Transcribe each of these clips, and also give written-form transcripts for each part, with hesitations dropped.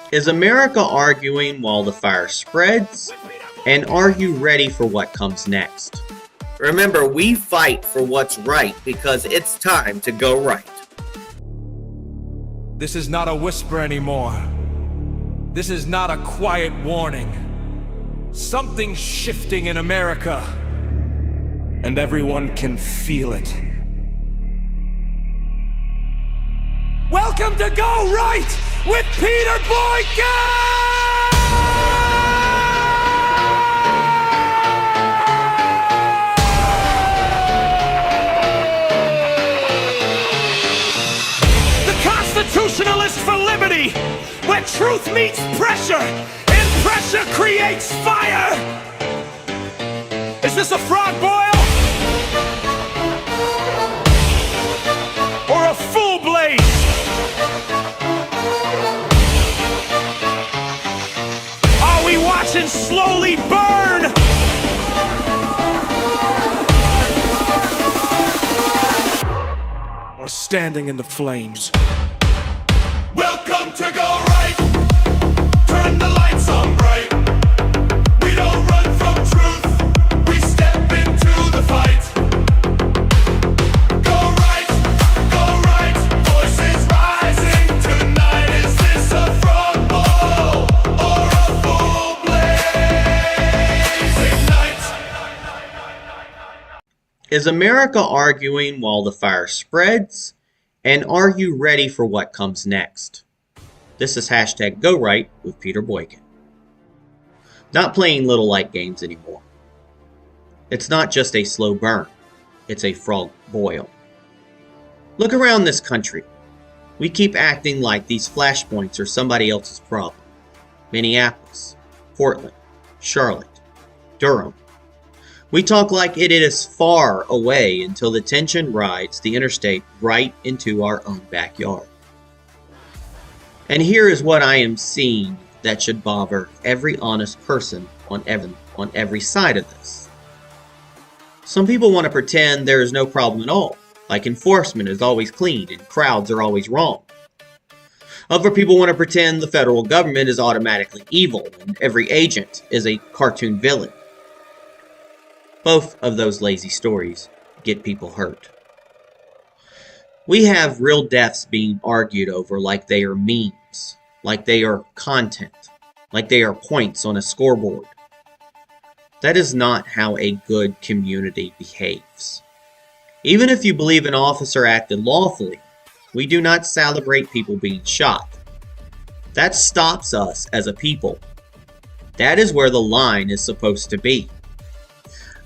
Is America arguing while the fire spreads? And are you ready for what comes next? Remember, we fight for what's right because it's time to go right. This is not a whisper anymore. This is not a quiet warning. Something's shifting in America, and everyone can feel it. Welcome to Go Right with Peter Boykin! Constitutionalist for liberty, where truth meets pressure, and pressure creates fire. Is this a frog boil? Or a full blaze? Are we watching slowly burn? Or standing in the flames? Welcome to Go Right. Turn the lights on bright. We don't run from truth. We step into the fight. Go right, voices rising tonight. Is this a frog boil or a full blaze? Ignite. Is America arguing while the fire spreads? And are you ready for what comes next? This is hashtag Go Right with Peter Boykin. Not playing little light games anymore. It's not just a slow burn. It's a frog boil. Look around this country. We keep acting like these flashpoints are somebody else's problem. Minneapolis, Portland, Charlotte, Durham. We talk like it is far away until the tension rides the interstate right into our own backyard. And here is what I am seeing that should bother every honest person on every side of this. Some people want to pretend there is no problem at all, like enforcement is always clean and crowds are always wrong. Other people want to pretend the federal government is automatically evil and every agent is a cartoon villain. Both of those lazy stories get people hurt. We have real deaths being argued over like they are memes, like they are content, like they are points on a scoreboard. That is not how a good community behaves. Even if you believe an officer acted lawfully, we do not celebrate people being shot. That stops us as a people. That is where the line is supposed to be.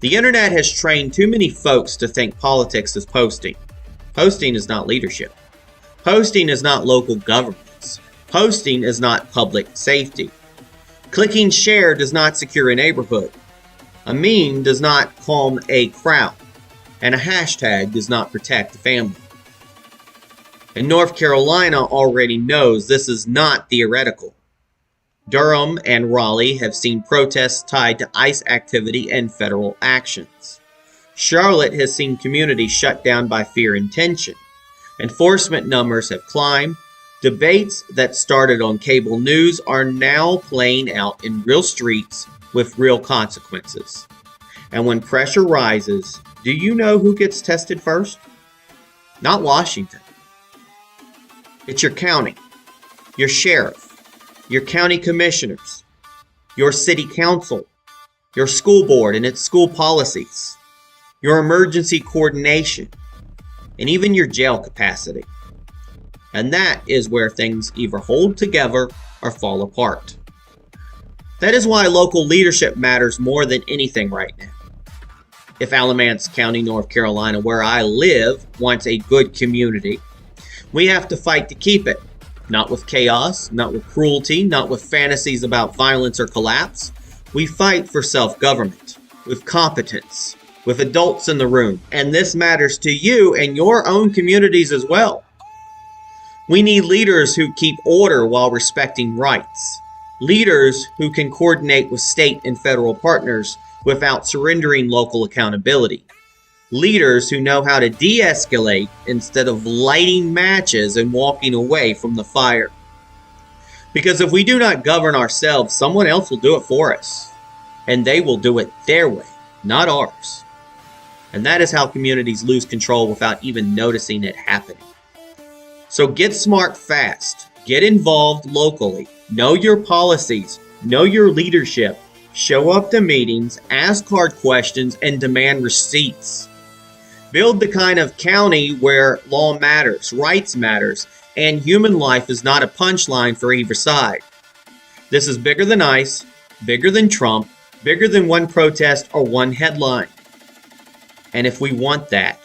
The internet has trained too many folks to think politics is posting. Posting is not leadership. Posting is not local governments. Posting is not public safety. Clicking share does not secure a neighborhood. A meme does not calm a crowd. And a hashtag does not protect the family. And North Carolina already knows this is not theoretical. Durham and Raleigh have seen protests tied to ICE activity and federal actions. Charlotte has seen communities shut down by fear and tension. Enforcement numbers have climbed. Debates that started on cable news are now playing out in real streets with real consequences. And when pressure rises, do you know who gets tested first? Not Washington. It's your county, your sheriff, your county commissioners, your city council, your school board and its school policies, your emergency coordination, and even your jail capacity. And that is where things either hold together or fall apart. That is why local leadership matters more than anything right now. If Alamance County, North Carolina, where I live, wants a good community, we have to fight to keep it. Not with chaos, not with cruelty, not with fantasies about violence or collapse. We fight for self-government, with competence, with adults in the room. And this matters to you and your own communities as well. We need leaders who keep order while respecting rights. Leaders who can coordinate with state and federal partners without surrendering local accountability. Leaders who know how to de-escalate instead of lighting matches and walking away from the fire. Because if we do not govern ourselves, someone else will do it for us. And they will do it their way, not ours. And that is how communities lose control without even noticing it happening. So get smart fast. Get involved locally. Know your policies. Know your leadership. Show up to meetings, ask hard questions, and demand receipts. Build the kind of county where law matters, rights matters, and human life is not a punchline for either side. This is bigger than ICE, bigger than Trump, bigger than one protest or one headline. And if we want that,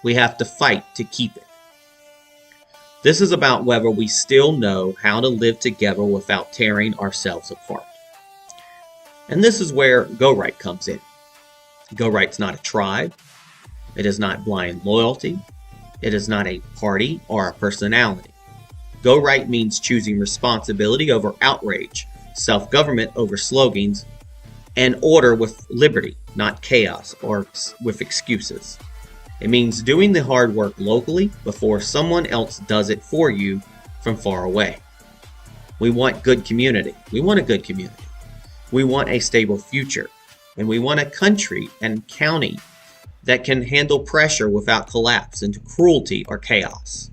we have to fight to keep it. This is about whether we still know how to live together without tearing ourselves apart. And this is where Go Right comes in. Go Right's not a tribe. It is not blind loyalty. It is not a party or a personality. Go Right means choosing responsibility over outrage, self-government over slogans, and order with liberty, not chaos or with excuses. It means doing the hard work locally before someone else does it for you from far away. We want good community. We want a good community. We want a stable future. And we want a country and county that can handle pressure without collapse into cruelty or chaos.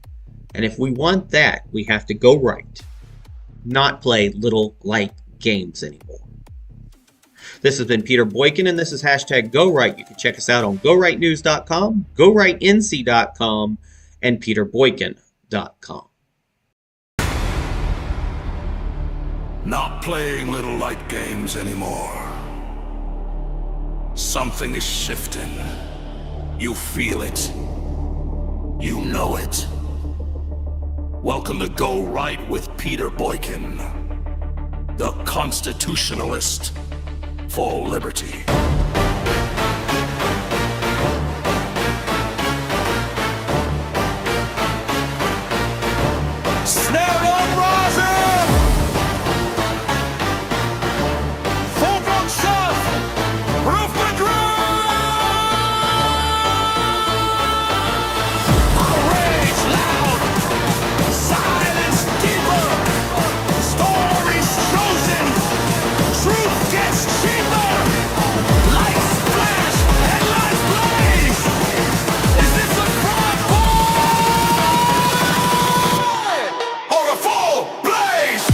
And if we want that, we have to go right, not play little light games anymore. This has been Peter Boykin, and this is hashtag Go Right. You can check us out on GoRightNews.com, GoRightNC.com, and PeterBoykin.com. Not playing little light games anymore. Something is shifting. You feel it. You know it. Welcome to Go Right with Peter Boykin, the Constitutionalist for liberty. Snare on rising! Full blown shot! Roof and outrage loud! Silence deeper! Stories chosen! Truth gets cheaper! Lights flash! Headlines blaze! Is this a crime or a full blaze?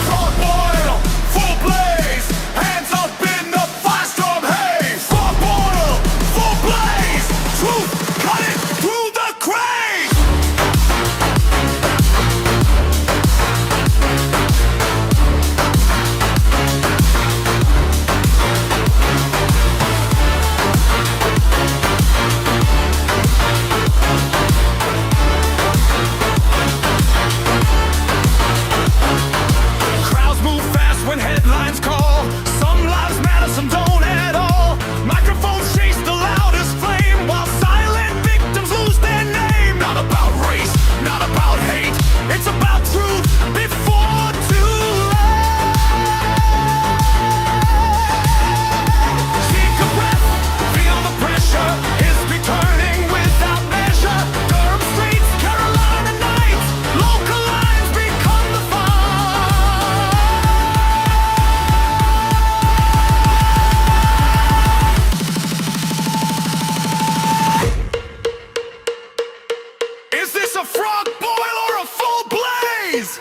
Frog boil, full blaze, hands up in the firestorm haze. Frog boil, full blaze, truth cutting through the craze. Crowds move fast when headlines call. Some lives matter, some don't at all. Microphones chase the loudest flame while silent victims lose their name. Not about race, not about hate. It's about truth before too late. Take a breath, feel the pressure. History turning without measure. Durham streets, Carolina nights. Local lines become the fight. Is this a frog boil or a full blaze?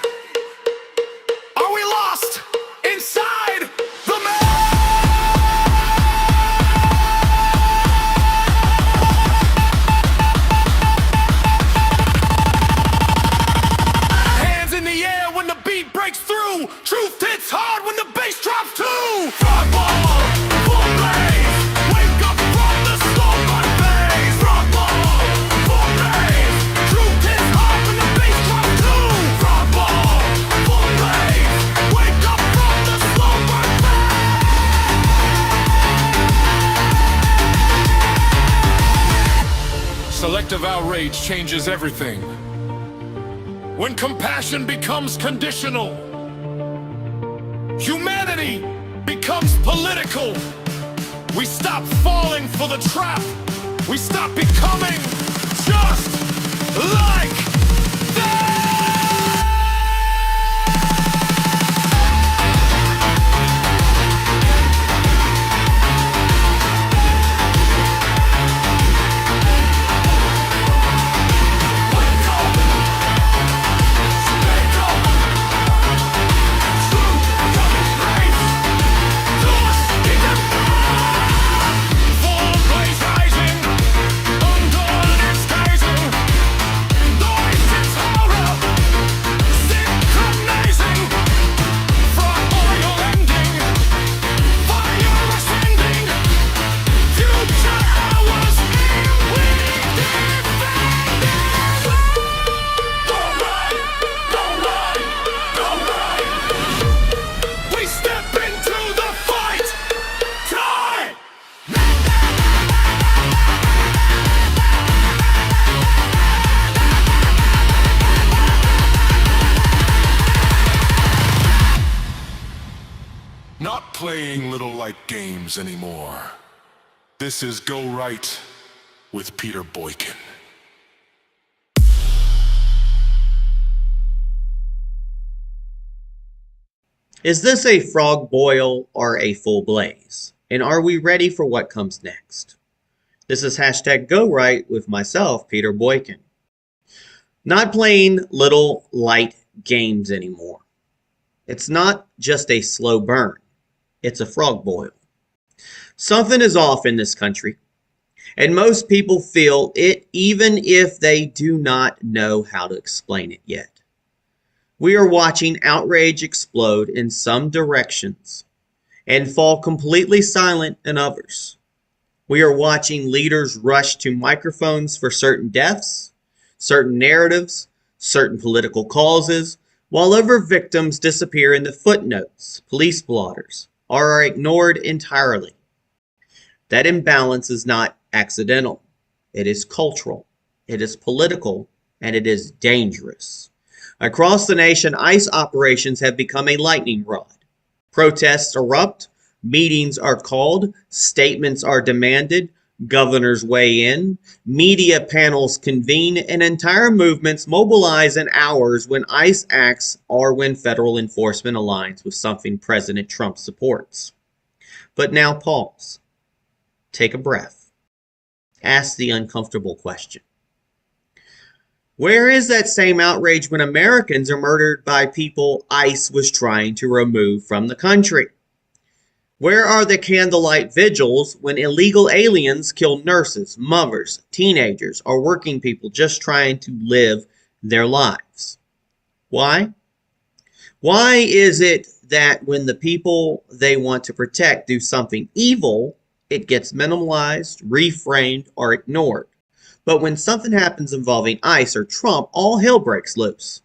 Are we lost inside the hands in the air when the beat breaks through. Truth hits hard when the bass drops too. Frog ball, full blaze. Wake up from the slow run phase. Frog ball, full blaze. Truth hits hard when the bass drops too. Frog ball, full blaze. Wake up from the slow run phase. Selective outrage changes everything. When compassion becomes conditional, humanity becomes political. We stop falling for the trap. We stop becoming just like them. Not playing little light games anymore. This is Go Right with Peter Boykin. Is this a frog boil or a full blaze? And are we ready for what comes next? This is hashtag Go Right with myself, Peter Boykin. Not playing little light games anymore. It's not just a slow burn. It's a frog boil. Something is off in this country, and most people feel it even if they do not know how to explain it yet. We are watching outrage explode in some directions and fall completely silent in others. We are watching leaders rush to microphones for certain deaths, certain narratives, certain political causes, while other victims disappear into footnotes, police blotters, or are ignored entirely. That imbalance is not accidental. It is cultural, it is political, and it is dangerous. Across the nation, ICE operations have become a lightning rod. Protests erupt, meetings are called, statements are demanded, governors weigh in, media panels convene, and entire movements mobilize in hours when ICE acts or when federal enforcement aligns with something President Trump supports. But now pause. Take a breath. Ask the uncomfortable question. Where is that same outrage when Americans are murdered by people ICE was trying to remove from the country? Where are the candlelight vigils when illegal aliens kill nurses, mothers, teenagers, or working people just trying to live their lives? Why? Why is it that when the people they want to protect do something evil, it gets minimalized, reframed, or ignored? But when something happens involving ICE or Trump, all hell breaks loose.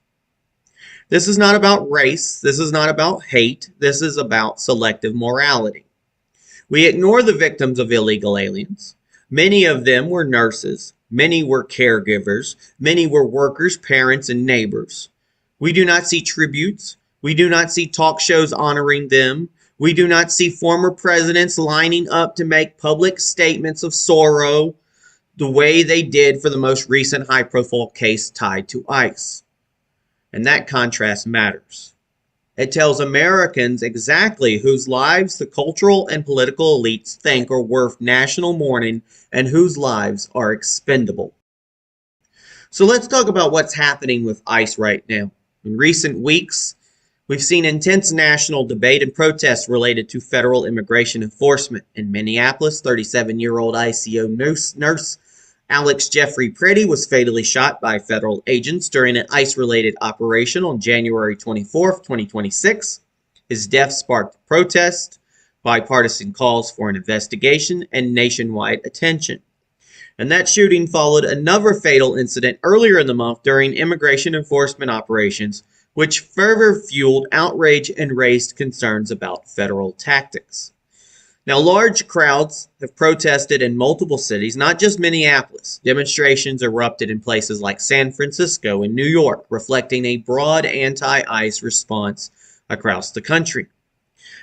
This is not about race. This is not about hate. This is about selective morality. We ignore the victims of illegal aliens. Many of them were nurses. Many were caregivers. Many were workers, parents, and neighbors. We do not see tributes. We do not see talk shows honoring them. We do not see former presidents lining up to make public statements of sorrow the way they did for the most recent high-profile case tied to ICE. And that contrast matters. It tells Americans exactly whose lives the cultural and political elites think are worth national mourning and whose lives are expendable. So let's talk about what's happening with ICE right now. In recent weeks, we've seen intense national debate and protests related to federal immigration enforcement. In Minneapolis, 37-year-old ICO nurse Alex Jeffrey Pretti was fatally shot by federal agents during an ICE-related operation on January 24, 2026. His death sparked protest, bipartisan calls for an investigation, and nationwide attention. And that shooting followed another fatal incident earlier in the month during immigration enforcement operations, which further fueled outrage and raised concerns about federal tactics. Now, large crowds have protested in multiple cities, not just Minneapolis. Demonstrations erupted in places like San Francisco and New York, reflecting a broad anti-ICE response across the country.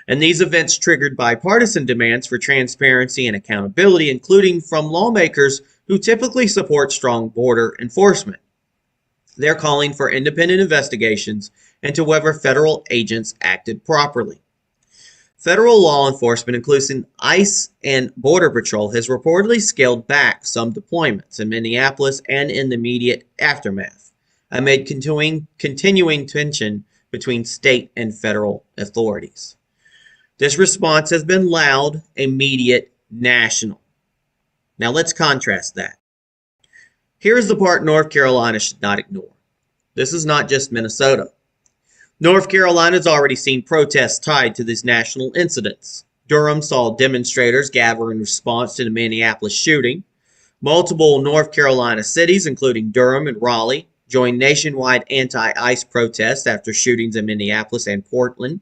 And these events triggered bipartisan demands for transparency and accountability, including from lawmakers who typically support strong border enforcement. They're calling for independent investigations into whether federal agents acted properly. Federal law enforcement, including ICE and Border Patrol, has reportedly scaled back some deployments in Minneapolis and in the immediate aftermath, amid continuing tension between state and federal authorities. This response has been loud, immediate, national. Now let's contrast that. Here's the part North Carolina should not ignore. This is not just Minnesota. North Carolina's already seen protests tied to these national incidents. Durham saw demonstrators gather in response to the Minneapolis shooting. Multiple North Carolina cities, including Durham and Raleigh, joined nationwide anti-ICE protests after shootings in Minneapolis and Portland.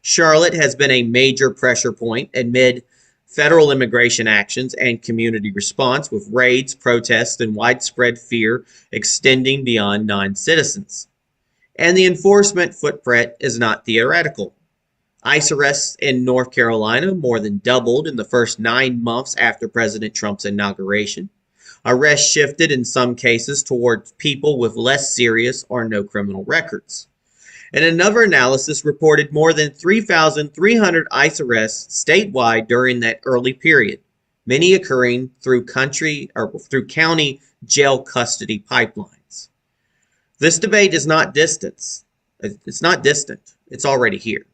Charlotte has been a major pressure point amid federal immigration actions and community response, with raids, protests, and widespread fear extending beyond non-citizens. And the enforcement footprint is not theoretical. ICE arrests in North Carolina more than doubled in the first 9 months after President Trump's inauguration. Arrests shifted in some cases towards people with less serious or no criminal records. And another analysis reported more than 3,300 ICE arrests statewide during that early period, many occurring through county jail custody pipelines. This debate is not distant. It's not distant. It's already here.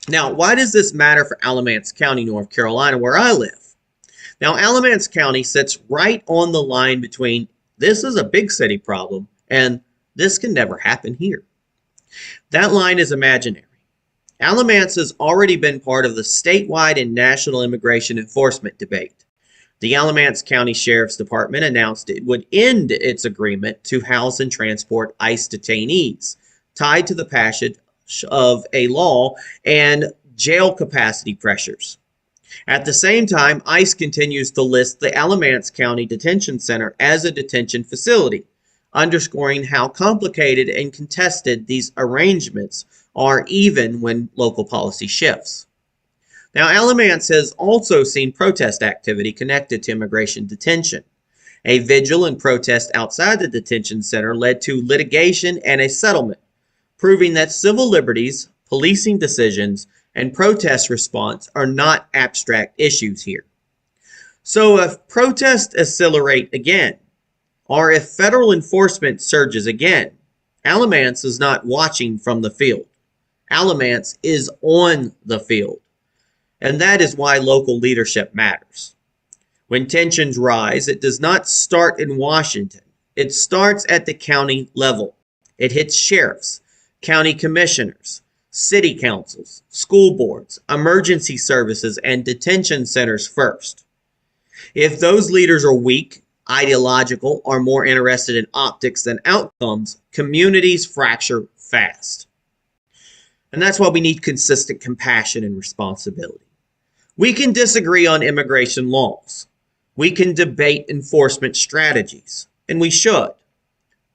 Now, why does this matter for Alamance County, North Carolina, where I live? Now, Alamance County sits right on the line between this is a big city problem and this can never happen here. That line is imaginary. Alamance has already been part of the statewide and national immigration enforcement debate. The Alamance County Sheriff's Department announced it would end its agreement to house and transport ICE detainees, tied to the passage of a law and jail capacity pressures. At the same time, ICE continues to list the Alamance County Detention Center as a detention facility, underscoring how complicated and contested these arrangements are even when local policy shifts. Now, Alamance has also seen protest activity connected to immigration detention. A vigil and protest outside the detention center led to litigation and a settlement, proving that civil liberties, policing decisions, and protest response are not abstract issues here. So if protests accelerate again, or if federal enforcement surges again, Alamance is not watching from the field. Alamance is on the field. And that is why local leadership matters. When tensions rise, it does not start in Washington. It starts at the county level. It hits sheriffs, county commissioners, city councils, school boards, emergency services, and detention centers first. If those leaders are weak, ideological, or more interested in optics than outcomes, communities fracture fast. And that's why we need consistent compassion and responsibility. We can disagree on immigration laws. We can debate enforcement strategies, and we should.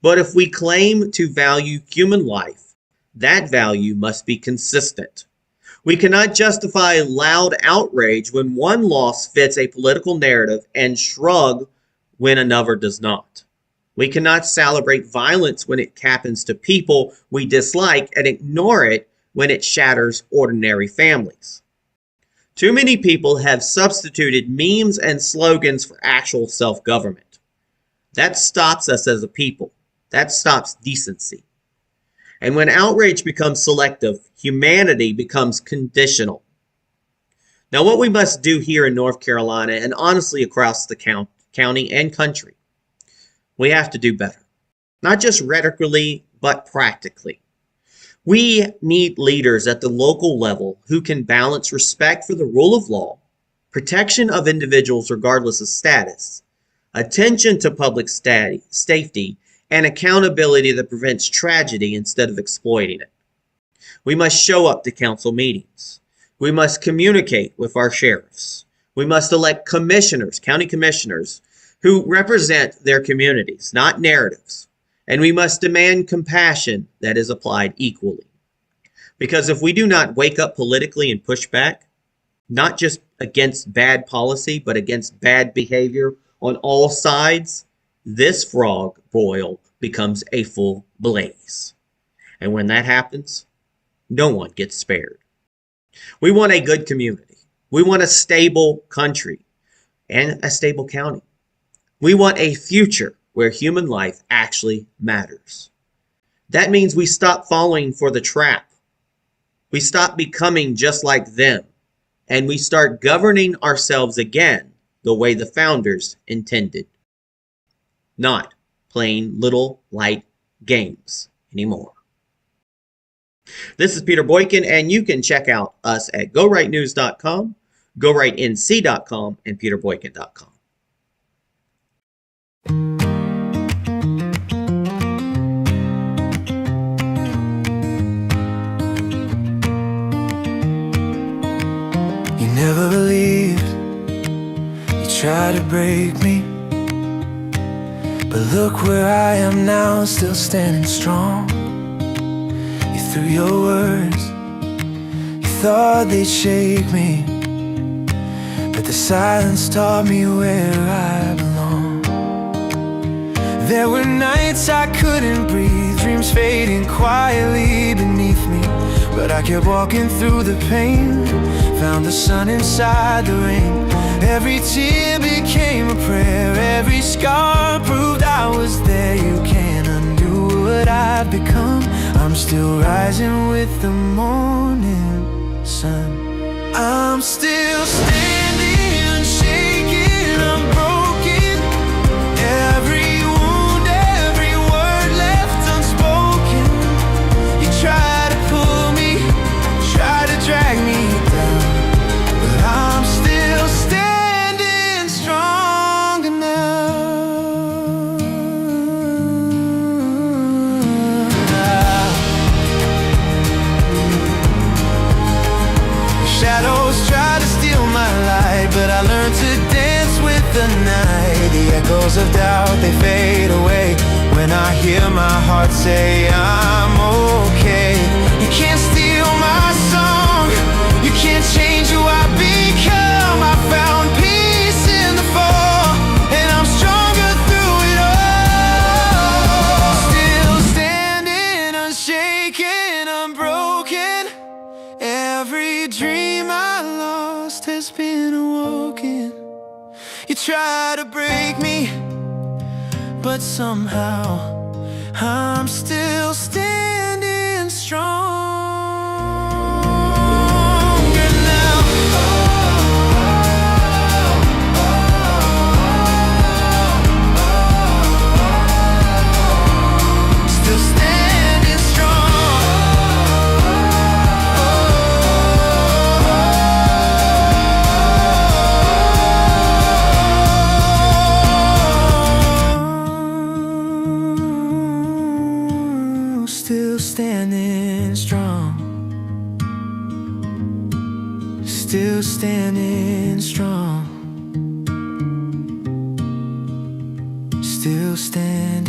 But if we claim to value human life, that value must be consistent. We cannot justify loud outrage when one loss fits a political narrative and shrug when another does not. We cannot celebrate violence when it happens to people we dislike and ignore it when it shatters ordinary families. Too many people have substituted memes and slogans for actual self-government. That stops us as a people. That stops decency. And when outrage becomes selective, humanity becomes conditional. Now, what we must do here in North Carolina, and honestly across the county and country, we have to do better. Not just rhetorically, but practically. We need leaders at the local level who can balance respect for the rule of law, protection of individuals regardless of status, attention to public safety, and accountability that prevents tragedy instead of exploiting it. We must show up to council meetings. We must communicate with our sheriffs. We must elect commissioners, county commissioners, who represent their communities, not narratives. And we must demand compassion that is applied equally. Because if we do not wake up politically and push back, not just against bad policy, but against bad behavior on all sides, this frog boil becomes a full blaze. And when that happens, no one gets spared. We want a good community. We want a stable country and a stable county. We want a future where human life actually matters. That means we stop falling for the trap. We stop becoming just like them. And we start governing ourselves again the way the founders intended. Not playing little light games anymore. This is Peter Boykin, and you can check out us at gorightnews.com, gorightnc.com, and peterboykin.com. You never believed, you tried to break me, but look where I am now, still standing strong. Through your words, you thought they'd shake me, but the silence taught me where I belong. There were nights I couldn't breathe, dreams fading quietly beneath me, but I kept walking through the pain, found the sun inside the rain. Every tear became a prayer, every scar proved I was there. You can't undo what I've become. I'm still rising with the morning sun. I'm still standing, unshaken, unbroken. Every wound, every word left unspoken. You try to pull me, try to drag me down, but I'm still standing stronger now. Shadows try to steal my light, but I learned to dance with the night. The echoes of doubt, they fade away when I hear my heart say I'm okay. You can't steal my song, you can't change who I become. I found peace in the fall, and I'm stronger through it all. Still standing, unshaken, unbroken. Every dream I lost has been awoken. You try to break me, but somehow I'm still standing strong. Still standing strong. Still standing strong. Still standing.